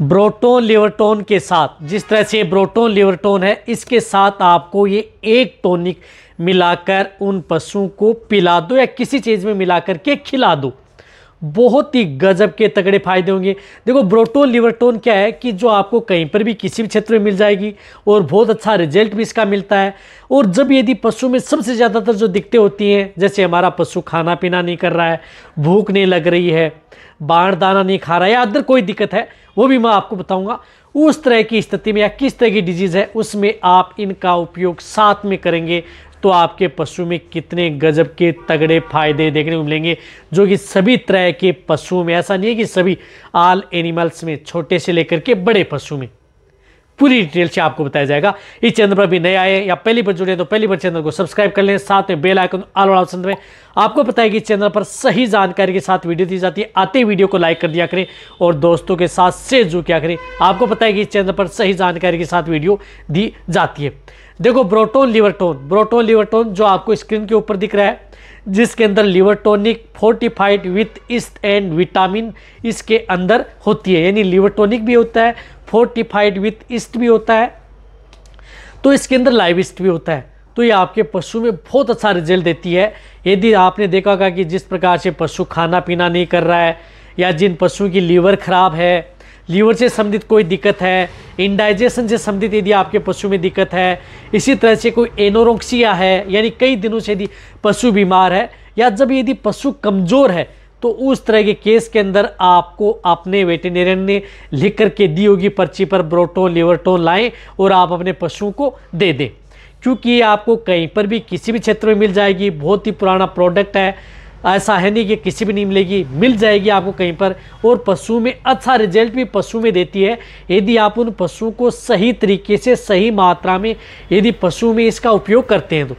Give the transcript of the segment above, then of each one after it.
ब्रोटोन लिवरटोन के साथ, जिस तरह से ब्रोटोन लिवरटोन है, इसके साथ आपको ये एक टॉनिक मिलाकर उन पशुओं को पिला दो या किसी चीज़ में मिलाकर के खिला दो, बहुत ही गजब के तगड़े फायदे होंगे। देखो ब्रोटोन लिवरटोन क्या है कि जो आपको कहीं पर भी किसी भी क्षेत्र में मिल जाएगी और बहुत अच्छा रिजल्ट भी इसका मिलता है। और जब यदि पशु में सबसे ज़्यादातर जो दिक्कतें होती हैं, जैसे हमारा पशु खाना पीना नहीं कर रहा है, भूख नहीं लग रही है, बाढ़ दाना नहीं खा रहा है या अदर कोई दिक्कत है, वो भी मैं आपको बताऊंगा। उस तरह की स्थिति में या किस तरह की डिजीज़ है उसमें आप इनका उपयोग साथ में करेंगे तो आपके पशु में कितने गजब के तगड़े फायदे देखने को मिलेंगे, जो कि सभी तरह के पशुओं में, ऐसा नहीं है कि सभी ऑल एनिमल्स में, छोटे से लेकर के बड़े पशु में पूरी डिटेल से आपको बताया जाएगा। इस चैनल पर भी नए आए या पहली बार जुड़े तो पहली बार चैनल को सब्सक्राइब कर लें, साथ में बेल आइकन ऑल वाला ऑप्शन में। आपको पता है कि चैनल पर सही जानकारी के साथ वीडियो दी जाती है, आते ही वीडियो को लाइक कर दिया करें और दोस्तों के साथ शेयर जरूर किया करें। आपको पता है कि इस चैनल पर सही जानकारी के साथ वीडियो दी जाती है। देखो ब्रोटोन लिवरटोन जो आपको स्क्रीन के ऊपर दिख रहा है, जिसके अंदर liver tonic fortified with east and vitamin इसके अंदर होती है, यानी लिवर टॉनिक भी होता है, फोर्टिफाइड विथ ईस्ट भी होता है, तो इसके अंदर लाइव ईस्ट भी होता है। तो ये आपके पशु में बहुत अच्छा रिजल्ट देती है। यदि आपने देखा होगा कि जिस प्रकार से पशु खाना पीना नहीं कर रहा है या जिन पशुओं की लीवर खराब है, लीवर से संबंधित कोई दिक्कत है, इंडाइजेशन से संबंधित यदि आपके पशु में दिक्कत है, इसी तरह से कोई एनोरेक्सिया है, यानी कई दिनों से यदि पशु बीमार है या जब यदि पशु कमज़ोर है, तो उस तरह के केस के अंदर आपको अपने वेटेरियन ने लिख करके दी होगी पर्ची पर ब्रोटोन लिवरटोन लाएं और आप अपने पशुओं को दे दें, क्योंकि ये आपको कहीं पर भी किसी भी क्षेत्र में मिल जाएगी। बहुत ही पुराना प्रोडक्ट है, ऐसा है नहीं कि किसी भी नहीं मिलेगी, मिल जाएगी आपको कहीं पर। और पशु में अच्छा रिजल्ट भी पशु में देती है यदि आप उन पशुओं को सही तरीके से, सही मात्रा में यदि पशु में इसका उपयोग करते हैं।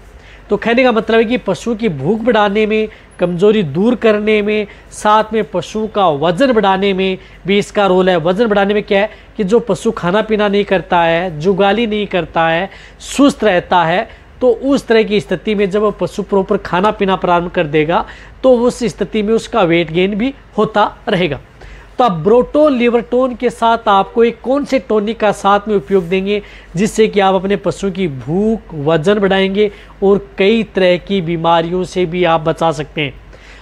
तो कहने का मतलब है कि पशु की भूख बढ़ाने में, कमज़ोरी दूर करने में, साथ में पशु का वजन बढ़ाने में भी इसका रोल है। वजन बढ़ाने में क्या है कि जो पशु खाना पीना नहीं करता है, जुगाली नहीं करता है, सुस्त रहता है, तो उस तरह की स्थिति में जब पशु प्रॉपर खाना पीना प्रारंभ कर देगा तो उस स्थिति में उसका वेट गेन भी होता रहेगा। तो आप ब्रोटोन लिवरटोन के साथ आपको एक कौन से टॉनिक का साथ में उपयोग देंगे जिससे कि आप अपने पशु की भूख, वजन बढ़ाएंगे और कई तरह की बीमारियों से भी आप बचा सकते हैं।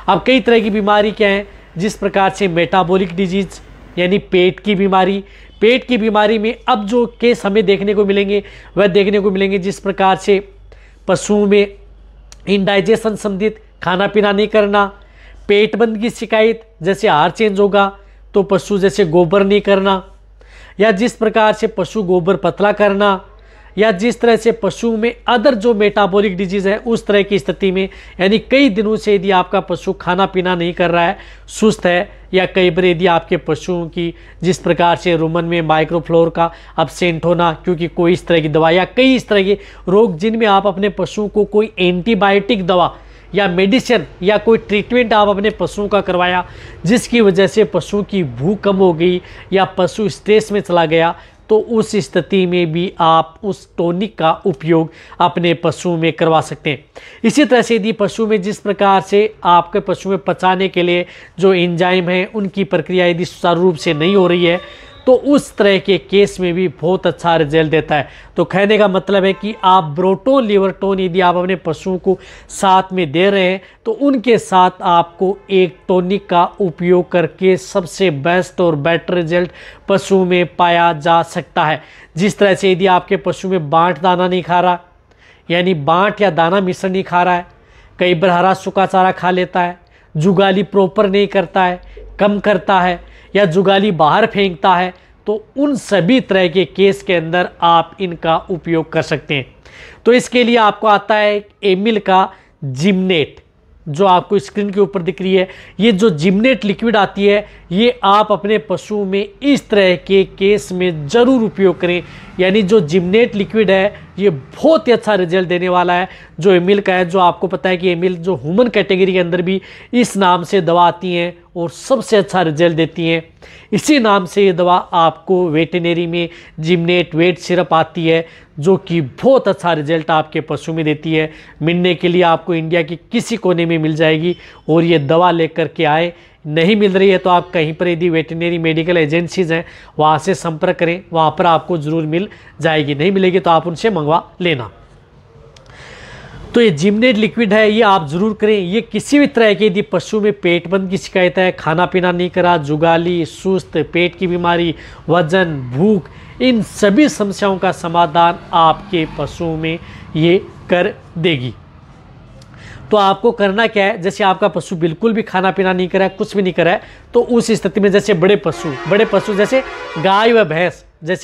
अब कई तरह की बीमारी क्या है, जिस प्रकार से मेटाबॉलिक डिजीज़ यानी पेट की बीमारी में अब जो केस हमें देखने को मिलेंगे वह देखने को मिलेंगे जिस प्रकार से पशुओं में इंडाइजेशन संबंधित, खाना पीना नहीं करना, पेट बंद की शिकायत, जैसे आहार चेंज होगा तो पशु जैसे गोबर नहीं करना, या जिस प्रकार से पशु गोबर पतला करना, या जिस तरह से पशु में अदर जो मेटाबॉलिक डिजीज़ है उस तरह की स्थिति में, यानी कई दिनों से यदि आपका पशु खाना पीना नहीं कर रहा है, सुस्त है, या कई बार यदि आपके पशुओं की जिस प्रकार से रुमन में माइक्रोफ्लोर का अपसेंट होना, क्योंकि कोई इस तरह की दवा या कई इस तरह के रोग जिनमें आप अपने पशुओं को कोई एंटीबायोटिक दवा या मेडिसिन या कोई ट्रीटमेंट आप अपने पशुओं का करवाया, जिसकी वजह से पशुओं की भूख कम हो गई या पशु स्ट्रेस में चला गया, तो उस स्थिति में भी आप उस टॉनिक का उपयोग अपने पशु में करवा सकते हैं। इसी तरह से यदि पशु में जिस प्रकार से आपके पशु में पचाने के लिए जो एंजाइम है उनकी प्रक्रिया यदि सुचारू रूप से नहीं हो रही है, तो उस तरह के केस में भी बहुत अच्छा रिजल्ट देता है। तो कहने का मतलब है कि आप ब्रोटोन लिवरटोन यदि आप अपने पशुओं को साथ में दे रहे हैं तो उनके साथ आपको एक टॉनिक का उपयोग करके सबसे बेस्ट और बेटर रिजल्ट पशु में पाया जा सकता है। जिस तरह से यदि आपके पशु में बाँट दाना नहीं खा रहा, यानी बाँट या दाना मिश्रण नहीं खा रहा है, कई बार हरा सूखा चारा खा लेता है, जुगाली प्रॉपर नहीं करता है, कम करता है, या जुगाली बाहर फेंकता है, तो उन सभी तरह के केस के अंदर आप इनका उपयोग कर सकते हैं। तो इसके लिए आपको आता है एमिल का जिमनेट, जो आपको स्क्रीन के ऊपर दिख रही है। ये जो जिमनेट लिक्विड आती है ये आप अपने पशु में इस तरह के केस में ज़रूर उपयोग करें। यानी जो जिमनेट लिक्विड है ये बहुत ही अच्छा रिजल्ट देने वाला है, जो एमिल का है। जो आपको पता है कि एमिल जो ह्यूमन कैटेगरी के अंदर भी इस नाम से दवा आती हैं और सबसे अच्छा रिजल्ट देती हैं। इसी नाम से ये दवा आपको वेटेनरी में जिमनेट वेट सिरप आती है, जो कि बहुत अच्छा रिजल्ट आपके पशु में देती है। मिलने के लिए आपको इंडिया के किसी कोने में मिल जाएगी और ये दवा लेकर के आए, नहीं मिल रही है तो आप कहीं पर यदि वेटरनरी मेडिकल एजेंसीज हैं वहाँ से संपर्क करें, वहाँ पर आपको ज़रूर मिल जाएगी। नहीं मिलेगी तो आप उनसे मंगवा लेना। तो ये जिमनेट लिक्विड है, ये आप ज़रूर करें। ये किसी भी तरह के यदि पशु में पेट बंद की शिकायत है, खाना पीना नहीं करा, जुगाली, सुस्त, पेट की बीमारी, वजन, भूख, इन सभी समस्याओं का समाधान आपके पशुओं में ये कर देगी। तो आपको करना क्या है, जैसे आपका पशु बिल्कुल भी खाना पीना नहीं करा है, कुछ भी नहीं करा है, तो उस स्थिति में जैसे बड़े पशु जैसे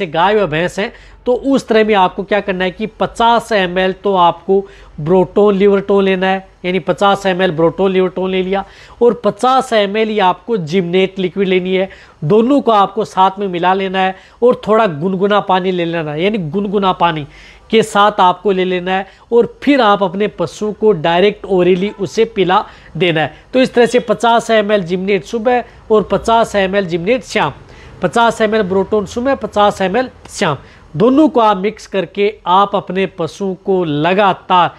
गाय व भैंस हैं, तो उस तरह में आपको क्या करना है कि 50 ml तो आपको ब्रोटोन लिवरटोन लेना है, यानी 50 ml ब्रोटोन लिवरटोन ले लिया, और 50 ml ही आपको जिमनेट लिक्विड लेनी है। दोनों को आपको साथ में मिला लेना है और थोड़ा गुनगुना पानी ले लेना है, यानी गुनगुना पानी के साथ आपको ले लेना है, और फिर आप अपने पशु को डायरेक्ट ओरली उसे पिला देना है। तो इस तरह से 50 ml जिमनेट सुबह और 50 ml जिमनेट शाम, 50 ml ब्रोटोन सुबह, 50 ml शाम, दोनों को आप मिक्स करके आप अपने पशु को लगातार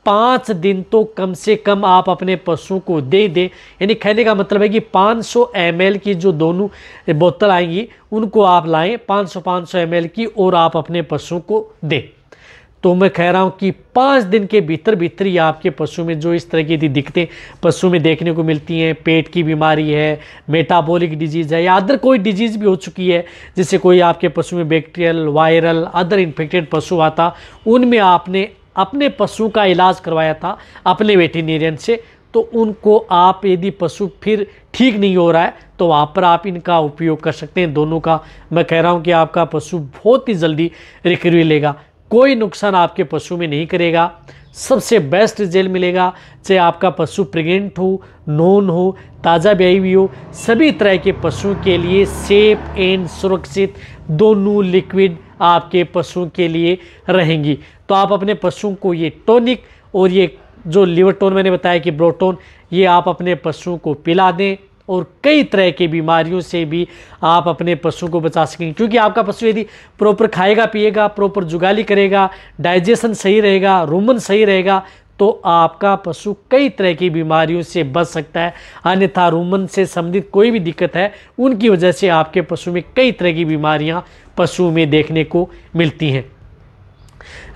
5 दिन तो कम से कम आप अपने पशु को दे दें। यानी कहने का मतलब है कि 500 ml की जो दोनों बोतल आएंगी उनको आप लाएं, 500 ml की, और आप अपने पशु को दें। तो मैं कह रहा हूं कि 5 दिन के भीतर ही आपके पशु में जो इस तरह की दिक्कतें पशु में देखने को मिलती हैं, पेट की बीमारी है, मेटाबॉलिक डिजीज़ है, या अदर कोई डिजीज़ भी हो चुकी है, जैसे कोई आपके पशु में बैक्टीरियल, वायरल, अदर इन्फेक्टेड पशु आता, उनमें आपने अपने पशु का इलाज करवाया था अपने वेटरनेरियन से, तो उनको आप यदि पशु फिर ठीक नहीं हो रहा है तो वहाँ पर आप इनका उपयोग कर सकते हैं। दोनों का मैं कह रहा हूँ कि आपका पशु बहुत ही जल्दी रिकवरी लेगा, कोई नुकसान आपके पशु में नहीं करेगा, सबसे बेस्ट रिजल्ट मिलेगा। चाहे आपका पशु प्रेग्नेंट हो, नॉन हो, ताज़ा ब्याई हुई हो, सभी तरह के पशुओं के लिए सेफ एंड सुरक्षित दोनों लिक्विड आपके पशुओं के लिए रहेंगी। तो आप अपने पशुओं को ये टॉनिक और ये जो लिवरटोन मैंने बताया कि ब्रोटोन, ये आप अपने पशुओं को पिला दें, और कई तरह की बीमारियों से भी आप अपने पशु को बचा सकेंगे। क्योंकि आपका पशु यदि प्रॉपर खाएगा पिएगा, प्रॉपर जुगाली करेगा, डाइजेशन सही रहेगा, रुमन सही रहेगा, तो आपका पशु कई तरह की बीमारियों से बच सकता है। अन्यथा रुमन से संबंधित कोई भी दिक्कत है, उनकी वजह से आपके पशु में कई तरह की बीमारियां पशु में देखने को मिलती हैं।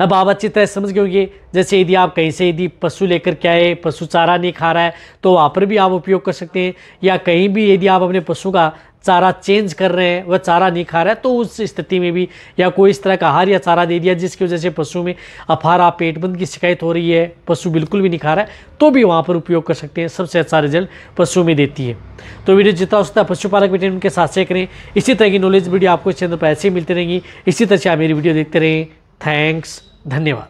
अब आप अच्छी तरह समझ गए होंगे, जैसे यदि आप कहीं से यदि पशु लेकर के आए, पशु चारा नहीं खा रहा है, तो वहाँ पर भी आप उपयोग कर सकते हैं। या कहीं भी यदि आप अपने पशु का चारा चेंज कर रहे हैं, वह चारा नहीं खा रहा है, तो उस स्थिति में भी, या कोई इस तरह का आहार या चारा दे दिया जिसकी वजह से पशु में अफारा, पेटबंद की शिकायत हो रही है, पशु बिल्कुल भी नहीं खा रहा है, तो भी वहाँ पर उपयोग कर सकते हैं। सबसे अच्छा रिजल्ट पशु में देती है। तो वीडियो जितना हो सकता है पशुपालक वेटरनरी के साथ शेयर करें। इसी तरह की नॉलेज वीडियो आपको इस चैनल पर ऐसे ही मिलती रहेंगी। इसी तरह से आप मेरी वीडियो देखते रहें। थैंक्स, धन्यवाद।